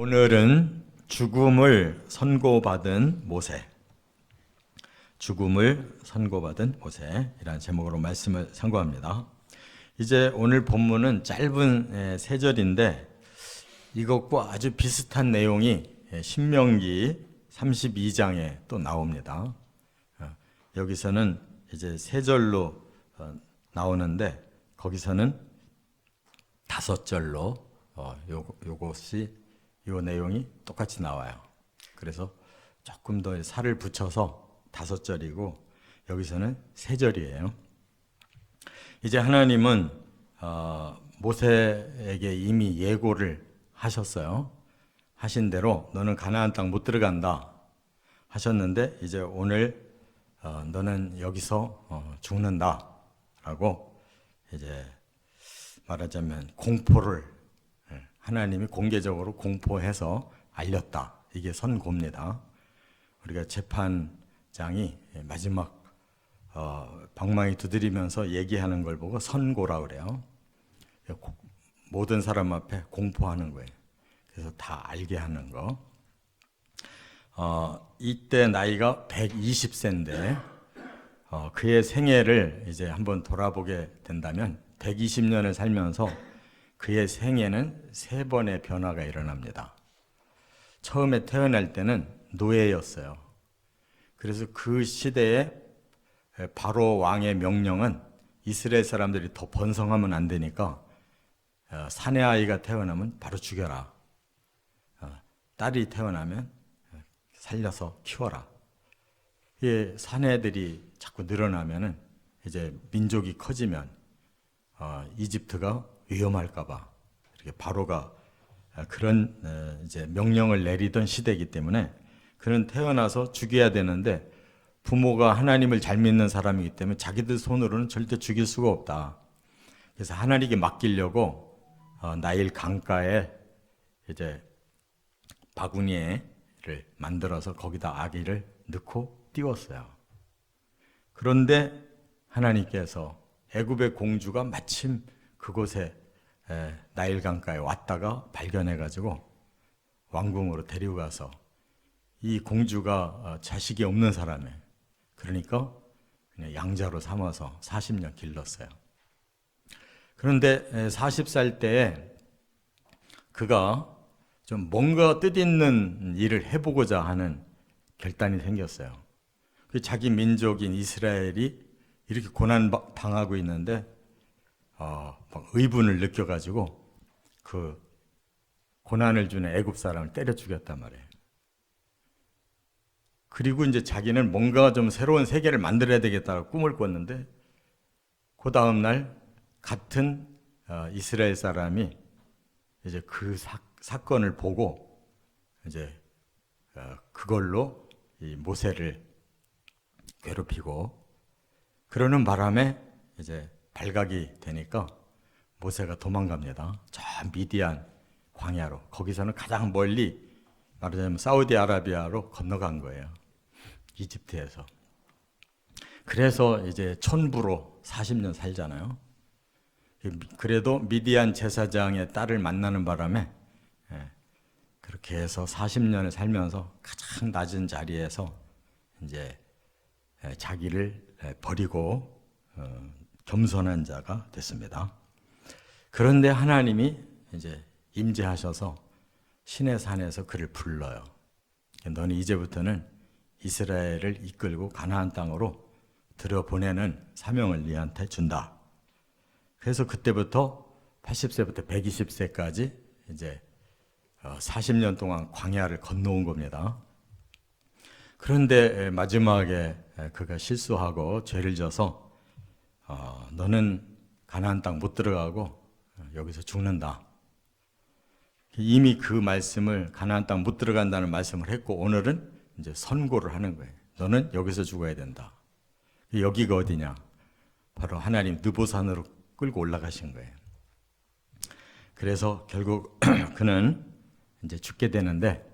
오늘은 죽음을 선고받은 모세, 죽음을 선고받은 모세이라는 제목으로 말씀을 선고합니다. 이제 오늘 본문은 짧은 세 절인데 이것과 아주 비슷한 내용이 신명기 32장에 또 나옵니다. 여기서는 이제 세 절로 나오는데 거기서는 다섯 절로 요것이 요 내용이 똑같이 나와요. 그래서 조금 더 살을 붙여서 다섯 절이고 여기서는 세 절이에요. 이제 하나님은 모세에게 이미 예고를 하셨어요. 하신 대로 너는 가나안 땅 못 들어간다 하셨는데 이제 오늘 너는 여기서 죽는다라고 이제 말하자면 공포를 하나님이 공개적으로 공포해서 알렸다. 이게 선고입니다. 우리가 재판장이 마지막 방망이 두드리면서 얘기하는 걸 보고 선고라 그래요. 모든 사람 앞에 공포하는 거예요. 그래서 다 알게 하는 거. 이때 나이가 120세인데 그의 생애를 이제 한번 돌아보게 된다면 120년을 살면서 그의 생애는 세 번의 변화가 일어납니다. 처음에 태어날 때는 노예였어요. 그래서 그 시대에 바로 왕의 명령은 이스라엘 사람들이 더 번성하면 안 되니까 사내 아이가 태어나면 바로 죽여라. 딸이 태어나면 살려서 키워라. 이게 사내들이 자꾸 늘어나면은 이제 민족이 커지면 이집트가 위험할까봐 이렇게 바로가 그런 이제 명령을 내리던 시대이기 때문에 그는 태어나서 죽여야 되는데 부모가 하나님을 잘 믿는 사람이기 때문에 자기들 손으로는 절대 죽일 수가 없다. 그래서 하나님께 맡기려고 나일 강가에 이제 바구니를 만들어서 거기다 아기를 넣고 띄웠어요. 그런데 하나님께서 애굽의 공주가 마침 그곳에 나일 강가에 왔다가 발견해가지고 왕궁으로 데리고 가서 이 공주가 자식이 없는 사람이에요. 그러니까 그냥 양자로 삼아서 40년 길렀어요. 그런데 40살 때에 그가 좀 뭔가 뜻있는 일을 해보고자 하는 결단이 생겼어요. 자기 민족인 이스라엘이 이렇게 고난 당하고 있는데 막 의분을 느껴가지고 그 고난을 주는 애굽 사람을 때려 죽였단 말이에요. 그리고 이제 자기는 뭔가 좀 새로운 세계를 만들어야 되겠다고 꿈을 꿨는데 그 다음 날 같은 이스라엘 사람이 이제 그 사건을 보고 이제 그걸로 이 모세를 괴롭히고 그러는 바람에 이제 발각이 되니까 모세가 도망갑니다. 저 미디안 광야로. 거기서는 가장 멀리 말하자면 사우디아라비아로 건너간 거예요. 이집트에서. 그래서 이제 촌부로 40년 살잖아요. 그래도 미디안 제사장의 딸을 만나는 바람에 그렇게 해서 40년을 살면서 가장 낮은 자리에서 이제 자기를 버리고 겸손한 자가 됐습니다. 그런데 하나님이 이제 임재하셔서 신의 산에서 그를 불러요. 너는 이제부터는 이스라엘을 이끌고 가나안 땅으로 들여보내는 사명을 네한테 준다. 그래서 그때부터 80세부터 120세까지 이제 40년 동안 광야를 건너온 겁니다. 그런데 마지막에 그가 실수하고 죄를 져서 너는 가나안 땅 못 들어가고 여기서 죽는다. 이미 그 말씀을 가나안 땅 못 들어간다는 말씀을 했고 오늘은 이제 선고를 하는 거예요. 너는 여기서 죽어야 된다. 여기가 어디냐? 바로 하나님 느보산으로 끌고 올라가신 거예요. 그래서 결국 그는 이제 죽게 되는데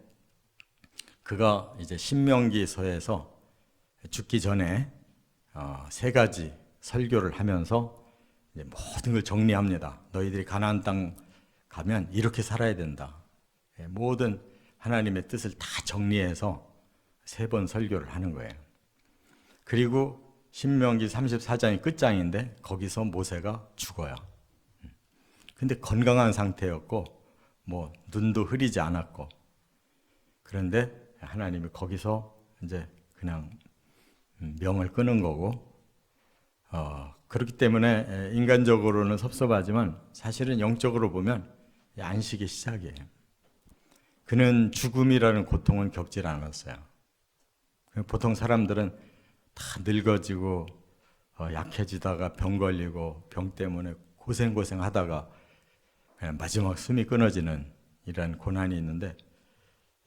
그가 이제 신명기서에서 죽기 전에 세 가지 설교를 하면서 이제 모든 걸 정리합니다. 너희들이 가나안 땅 가면 이렇게 살아야 된다. 모든 하나님의 뜻을 다 정리해서 3번 설교를 하는 거예요. 그리고 신명기 34장이 끝장인데 거기서 모세가 죽어요. 근데 건강한 상태였고 뭐 눈도 흐리지 않았고, 그런데 하나님이 거기서 이제 그냥 명을 끄는 거고, 그렇기 때문에 인간적으로는 섭섭하지만 사실은 영적으로 보면 안식의 시작이에요. 그는 죽음이라는 고통은 겪질 않았어요. 보통 사람들은 다 늙어지고 약해지다가 병 걸리고 병 때문에 고생 하다가 마지막 숨이 끊어지는 이런 고난이 있는데,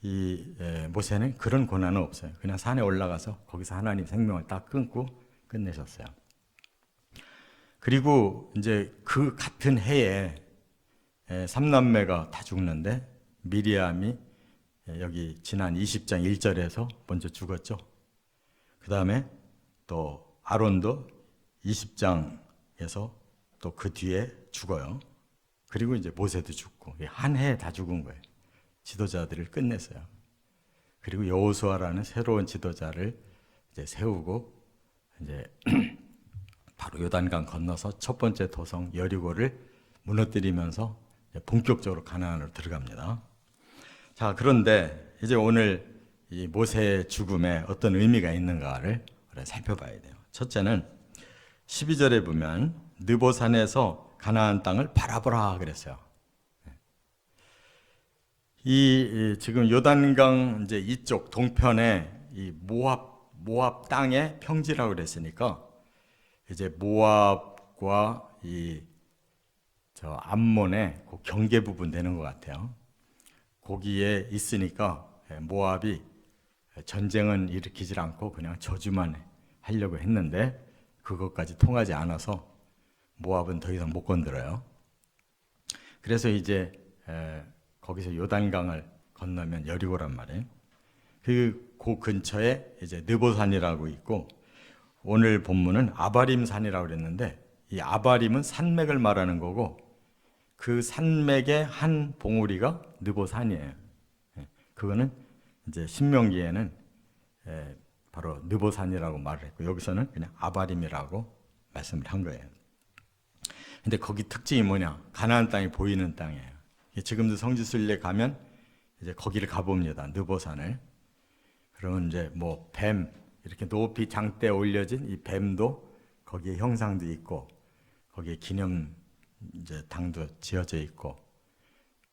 이 모세는 그런 고난은 없어요. 그냥 산에 올라가서 거기서 하나님 생명을 딱 끊고 끝내셨어요. 그리고 이제 그 같은 해에 3남매가 다 죽는데, 미리암이 여기 지난 20장 1절에서 먼저 죽었죠. 그 다음에 또 아론도 20장에서 또 그 뒤에 죽어요. 그리고 이제 모세도 죽고, 한 해에 다 죽은 거예요. 지도자들을 끝냈어요. 그리고 여호수아라는 새로운 지도자를 이제 세우고, 이제 바로 요단강 건너서 첫 번째 도성 여리고를 무너뜨리면서 본격적으로 가나안으로 들어갑니다. 자, 그런데 이제 오늘 이 모세의 죽음에 어떤 의미가 있는가를 살펴봐야 돼요. 첫째는 12절에 보면 느보산에서 가나안 땅을 바라보라 그랬어요. 이 지금 요단강 이제 이쪽 동편에 이 모압 땅의 평지라고 그랬으니까, 이제 모압과 이 저 암몬의 그 경계 부분 되는 것 같아요. 거기에 있으니까 모압이 전쟁은 일으키질 않고 그냥 저주만 하려고 했는데 그것까지 통하지 않아서 모압은 더 이상 못 건드려요. 그래서 이제 거기서 요단강을 건너면 여리고란 말이에요. 그 근처에 이제 느보산이라고 있고, 오늘 본문은 아바림 산이라고 그랬는데, 이 아바림은 산맥을 말하는 거고, 그 산맥의 한 봉우리가 느보산이에요. 그거는 이제 신명기에는 바로 느보산이라고 말을 했고, 여기서는 그냥 아바림이라고 말씀을 한 거예요. 근데 거기 특징이 뭐냐? 가나안 땅이 보이는 땅이에요. 지금도 성지순례 가면 이제 거기를 가봅니다. 느보산을. 그러면 이제 뭐 뱀, 이렇게 높이 장대에 올려진 이 뱀도 거기에 형상도 있고, 거기에 기념 이제 당도 지어져 있고,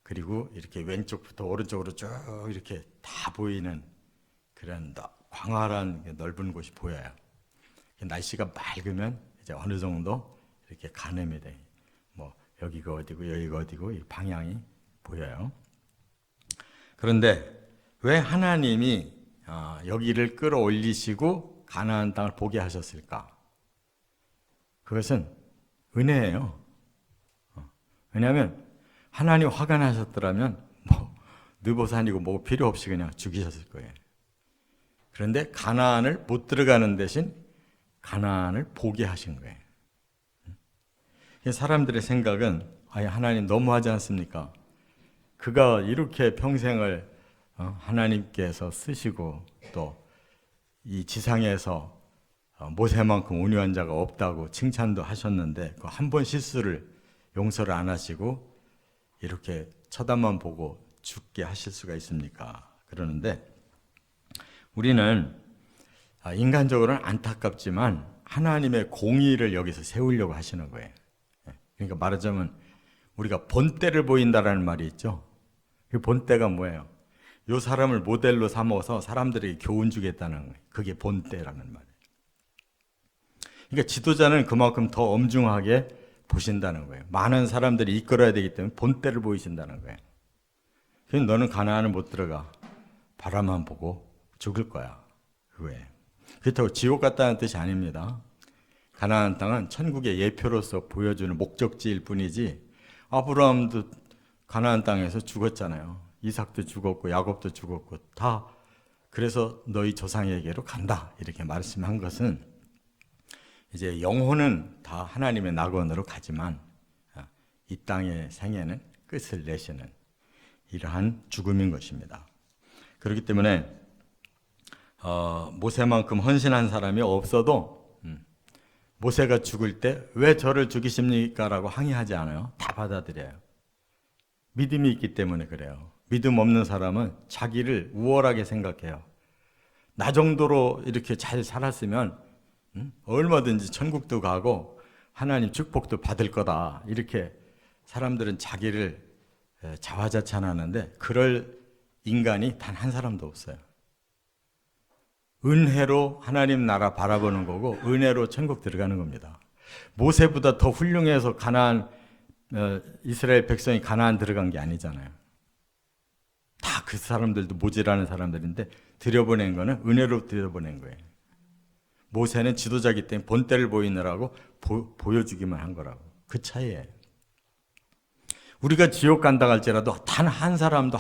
그리고 이렇게 왼쪽부터 오른쪽으로 쭉 이렇게 다 보이는 그런 광활한 넓은 곳이 보여요. 날씨가 맑으면 이제 어느 정도 이렇게 가늠이 돼. 뭐 여기가 어디고 여기가 어디고 이 방향이 보여요. 그런데 왜 하나님이 여기를 끌어올리시고 가나안 땅을 보게 하셨을까? 그것은 은혜예요. 왜냐하면 하나님 화가 나셨더라면 뭐 느보산이고 뭐 필요 없이 그냥 죽이셨을 거예요. 그런데 가나안을 못 들어가는 대신 가나안을 보게 하신 거예요. 사람들의 생각은 하나님 너무하지 않습니까? 그가 이렇게 평생을 하나님께서 쓰시고 또 이 지상에서 모세만큼 온유한 자가 없다고 칭찬도 하셨는데, 그 한 번 실수를 용서를 안 하시고 이렇게 쳐다만 보고 죽게 하실 수가 있습니까? 그러는데 우리는 인간적으로는 안타깝지만 하나님의 공의를 여기서 세우려고 하시는 거예요. 그러니까 말하자면 우리가 본때를 보인다라는 말이 있죠. 그 본때가 뭐예요? 이 사람을 모델로 삼아서 사람들에게 교훈 주겠다는 거예요. 그게 본때라는 말이에요. 그러니까 지도자는 그만큼 더 엄중하게 보신다는 거예요. 많은 사람들이 이끌어야 되기 때문에 본때를 보이신다는 거예요. 그래서 너는 가나안을 못 들어가. 바라만 보고 죽을 거야. 그거예요. 그렇다고 지옥 같다는 뜻이 아닙니다. 가나안 땅은 천국의 예표로서 보여주는 목적지일 뿐이지, 아브라함도 가나안 땅에서 죽었잖아요. 이삭도 죽었고 야곱도 죽었고 다 그래서 너희 조상에게로 간다 이렇게 말씀한 것은, 이제 영혼은 다 하나님의 낙원으로 가지만 이 땅의 생애는 끝을 내시는 이러한 죽음인 것입니다. 그렇기 때문에 모세만큼 헌신한 사람이 없어도 모세가 죽을 때 왜 저를 죽이십니까? 라고 항의하지 않아요. 다 받아들여요. 믿음이 있기 때문에 그래요. 믿음 없는 사람은 자기를 우월하게 생각해요. 나 정도로 이렇게 잘 살았으면 얼마든지 천국도 가고 하나님 축복도 받을 거다. 이렇게 사람들은 자기를 자화자찬하는데 그럴 인간이 단 한 사람도 없어요. 은혜로 하나님 나라 바라보는 거고 은혜로 천국 들어가는 겁니다. 모세보다 더 훌륭해서 이스라엘 백성이 가나안 들어간 게 아니잖아요. 다 그 사람들도 모질라는 사람들인데 들여보낸 거는 은혜로 들여보낸 거예요. 모세는 지도자기 때문에 본때를 보이느라고 보여주기만 한 거라고. 그 차이예요. 우리가 지옥 간다 할지라도 단 한 사람도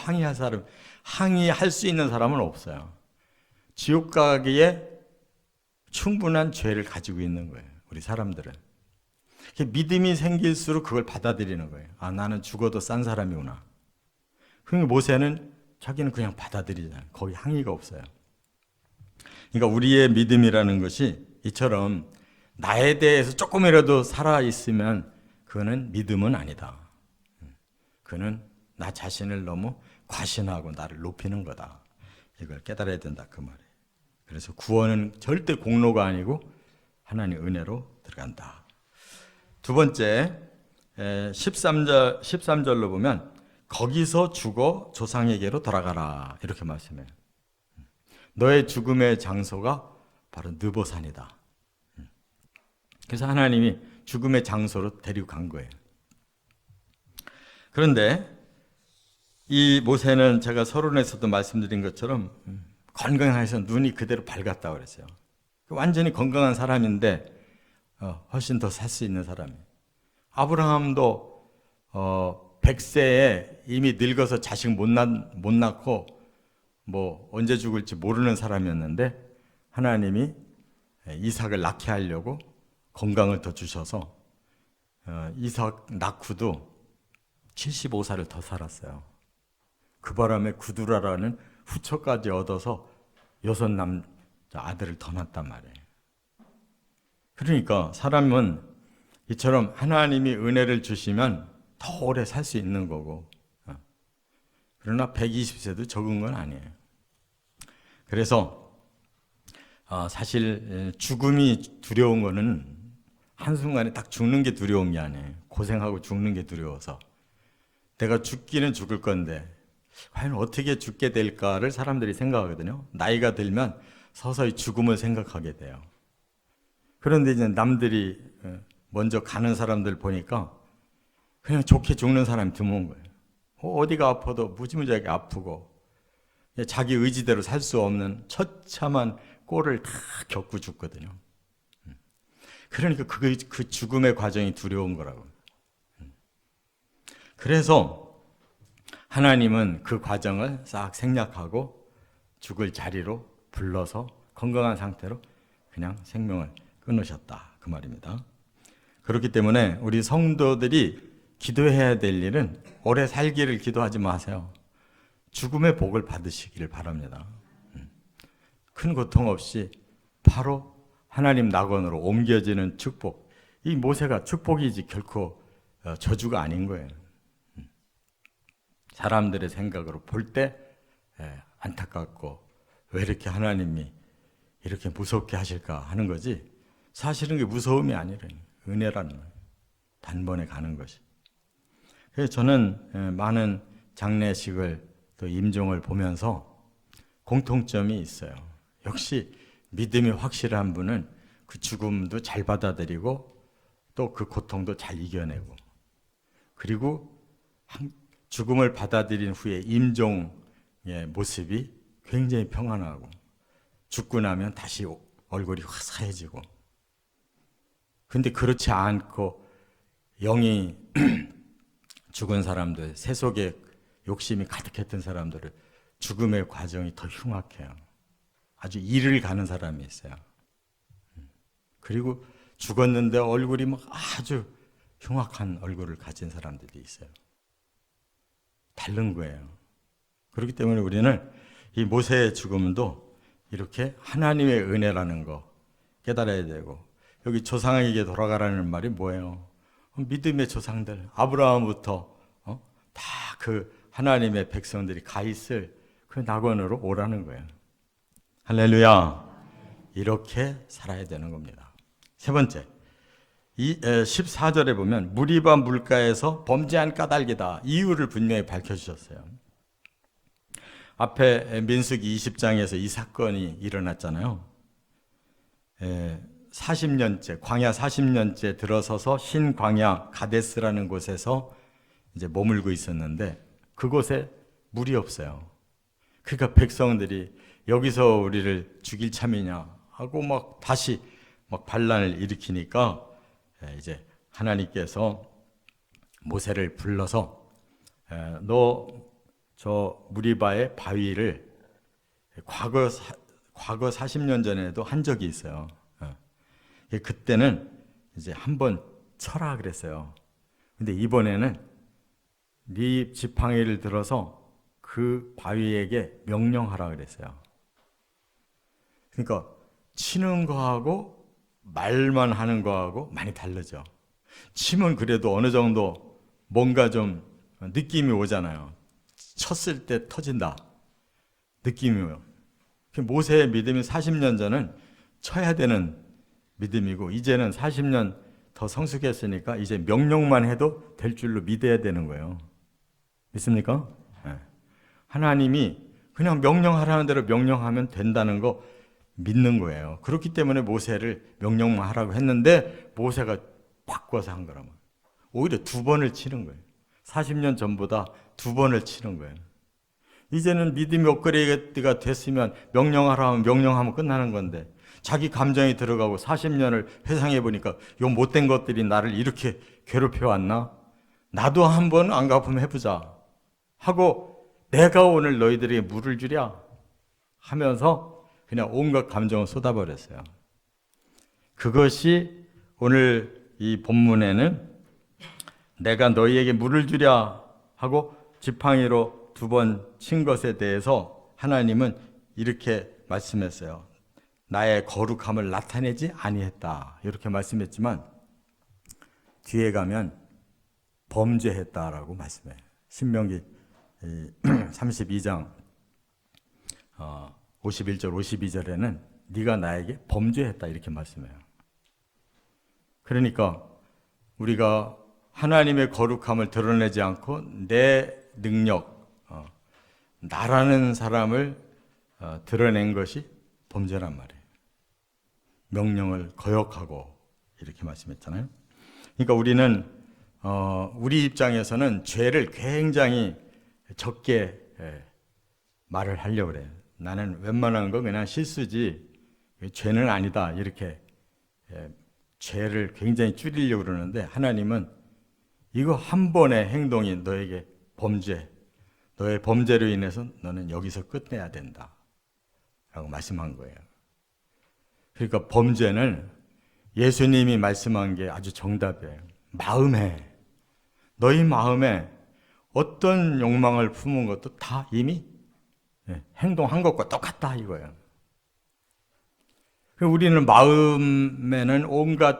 항의할 수 있는 사람은 없어요. 지옥 가기에 충분한 죄를 가지고 있는 거예요. 우리 사람들은. 믿음이 생길수록 그걸 받아들이는 거예요. 아, 나는 죽어도 싼 사람이구나. 그러니까 모세는 자기는 그냥 받아들이잖아요. 거기 항의가 없어요. 그러니까 우리의 믿음이라는 것이 이처럼 나에 대해서 조금이라도 살아있으면 그거는 믿음은 아니다. 그는 나 자신을 너무 과신하고 나를 높이는 거다. 이걸 깨달아야 된다 그 말이에요. 그래서 구원은 절대 공로가 아니고 하나님의 은혜로 들어간다. 두 번째 13절로 보면 거기서 죽어 조상에게로 돌아가라 이렇게 말씀해요. 너의 죽음의 장소가 바로 느보산이다. 그래서 하나님이 죽음의 장소로 데리고 간 거예요. 그런데 이 모세는 제가 서론에서도 말씀드린 것처럼 건강해서 눈이 그대로 밝았다고 그랬어요. 완전히 건강한 사람인데 훨씬 더 살 수 있는 사람이에요. 아브라함도 100세에 이미 늙어서 자식 못 낳고 뭐 언제 죽을지 모르는 사람이었는데 하나님이 이삭을 낳게 하려고 건강을 더 주셔서 이삭 낳고도 75살을 더 살았어요. 그 바람에 구두라라는 후처까지 얻어서 6 아들을 더 낳았단 말이에요. 그러니까 사람은 이처럼 하나님이 은혜를 주시면 더 오래 살 수 있는 거고, 그러나 120세도 적은 건 아니에요. 그래서 사실 죽음이 두려운 거는 한순간에 딱 죽는 게 두려운 게 아니에요. 고생하고 죽는 게 두려워서. 내가 죽기는 죽을 건데 과연 어떻게 죽게 될까를 사람들이 생각하거든요. 나이가 들면 서서히 죽음을 생각하게 돼요. 그런데 이제 남들이 먼저 가는 사람들 보니까 그냥 좋게 죽는 사람이 드문 거예요. 어디가 아파도 무지무지하게 아프고 자기 의지대로 살 수 없는 처참한 꼴을 다 겪고 죽거든요. 그러니까 그 죽음의 과정이 두려운 거라고. 그래서 하나님은 그 과정을 싹 생략하고 죽을 자리로 불러서 건강한 상태로 그냥 생명을 끊으셨다. 그 말입니다. 그렇기 때문에 우리 성도들이 기도해야 될 일은 오래 살기를 기도하지 마세요. 죽음의 복을 받으시기를 바랍니다. 큰 고통 없이 바로 하나님 낙원으로 옮겨지는 축복. 이 모세가 축복이지 결코 저주가 아닌 거예요. 사람들의 생각으로 볼 때 안타깝고 왜 이렇게 하나님이 이렇게 무섭게 하실까 하는 거지, 사실은 그게 무서움이 아니라 은혜라는 거예요. 단번에 가는 것이. 그래서 저는 많은 장례식을 또 임종을 보면서 공통점이 있어요. 역시 믿음이 확실한 분은 그 죽음도 잘 받아들이고 또 그 고통도 잘 이겨내고, 그리고 죽음을 받아들인 후에 임종의 모습이 굉장히 평안하고 죽고 나면 다시 얼굴이 화사해지고. 근데 그렇지 않고 영이 죽은 사람들, 세속에 욕심이 가득했던 사람들을 죽음의 과정이 더 흉악해요. 아주 이를 가는 사람이 있어요. 그리고 죽었는데 얼굴이 막 아주 흉악한 얼굴을 가진 사람들이 있어요. 다른 거예요. 그렇기 때문에 우리는 이 모세의 죽음도 이렇게 하나님의 은혜라는 거 깨달아야 되고, 여기 조상에게 돌아가라는 말이 뭐예요? 믿음의 조상들, 아브라함부터 다 그 하나님의 백성들이 가 있을 그 낙원으로 오라는 거예요. 할렐루야. 이렇게 살아야 되는 겁니다. 세 번째, 이 14절에 보면 무리바 물가에서 범죄한 까닭이다. 이유를 분명히 밝혀주셨어요. 앞에 민수기 20장에서 이 사건이 일어났잖아요. 40년째, 광야 40년째 들어서서 신광야 가데스라는 곳에서 이제 머물고 있었는데 그곳에 물이 없어요. 그러니까 백성들이 여기서 우리를 죽일 참이냐 하고 막 다시 막 반란을 일으키니까 이제 하나님께서 모세를 불러서 너 저 무리바의 바위를 과거 40년 전에도 한 적이 있어요. 그때는 이제 한번 쳐라 그랬어요. 근데 이번에는 네 지팡이를 들어서 그 바위에게 명령하라 그랬어요. 그러니까 치는 거하고 말만 하는 거하고 많이 다르죠. 치면 그래도 어느 정도 뭔가 좀 느낌이 오잖아요. 쳤을 때 터진다. 느낌이 오요. 모세의 믿음이 40년 전은 쳐야 되는 믿음이고, 이제는 40년 더 성숙했으니까 이제 명령만 해도 될 줄로 믿어야 되는 거예요. 믿습니까? 네. 하나님이 그냥 명령하라는 대로 명령하면 된다는 거 믿는 거예요. 그렇기 때문에 모세를 명령만 하라고 했는데 모세가 바꿔서 한 거라면 오히려 2번을 치는 거예요. 40년 전보다 2번을 치는 거예요. 이제는 믿음이 업그레이드가 됐으면 명령하라 하면 명령하면 끝나는 건데, 자기 감정이 들어가고 40년을 회상해 보니까 요 못된 것들이 나를 이렇게 괴롭혀 왔나? 나도 한번 안 갚으면 해보자 하고, 내가 오늘 너희들에게 물을 주랴 하면서 그냥 온갖 감정을 쏟아버렸어요. 그것이 오늘 이 본문에는 내가 너희에게 물을 주랴 하고 지팡이로 2번 친 것에 대해서 하나님은 이렇게 말씀했어요. 나의 거룩함을 나타내지 아니했다. 이렇게 말씀했지만 뒤에 가면 범죄했다라고 말씀해요. 신명기 32장 51절 52절에는 네가 나에게 범죄했다 이렇게 말씀해요. 그러니까 우리가 하나님의 거룩함을 드러내지 않고 내 능력, 나라는 사람을 드러낸 것이 범죄란 말이에요. 명령을 거역하고 이렇게 말씀했잖아요. 그러니까 우리는 우리 입장에서는 죄를 굉장히 적게 말을 하려고 그래요. 나는 웬만한 거 그냥 실수지 죄는 아니다 이렇게 죄를 굉장히 줄이려고 그러는데, 하나님은 이거 한 번의 행동이 너에게 범죄, 너의 범죄로 인해서 너는 여기서 끝내야 된다 라고 말씀한 거예요. 그러니까 범죄는 예수님이 말씀한 게 아주 정답이에요. 너희 마음에 어떤 욕망을 품은 것도 다 이미 행동한 것과 똑같다 이거예요. 우리는 마음에는 온갖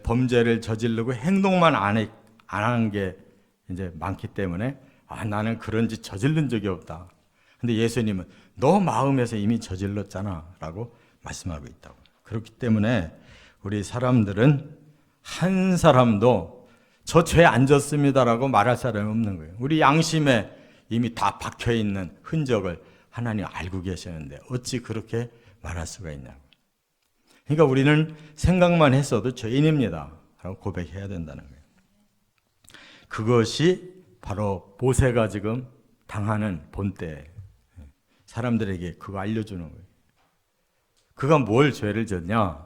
범죄를 저지르고 행동만 안 하는 게 이제 많기 때문에 나는 그런 짓 저지른 적이 없다. 근데 예수님은 너 마음에서 이미 저질렀잖아 라고 말씀하고 있다고. 그렇기 때문에 우리 사람들은 한 사람도 저 죄 안 졌습니다라고 말할 사람이 없는 거예요. 우리 양심에 이미 다 박혀있는 흔적을 하나님 알고 계시는데 어찌 그렇게 말할 수가 있냐고. 그러니까 우리는 생각만 했어도 죄인입니다 라고 고백해야 된다는 거예요. 그것이 바로 모세가 지금 당하는 본때 사람들에게 그거 알려주는 거예요. 그가 뭘 죄를 졌냐?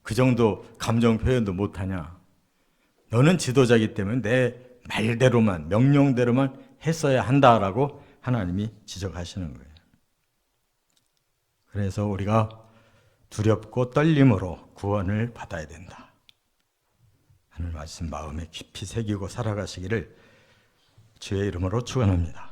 그 정도 감정 표현도 못하냐? 너는 지도자이기 때문에 내 말대로만, 명령대로만 했어야 한다라고 하나님이 지적하시는 거예요. 그래서 우리가 두렵고 떨림으로 구원을 받아야 된다 하는 말씀 마음에 깊이 새기고 살아가시기를 주의 이름으로 축원합니다.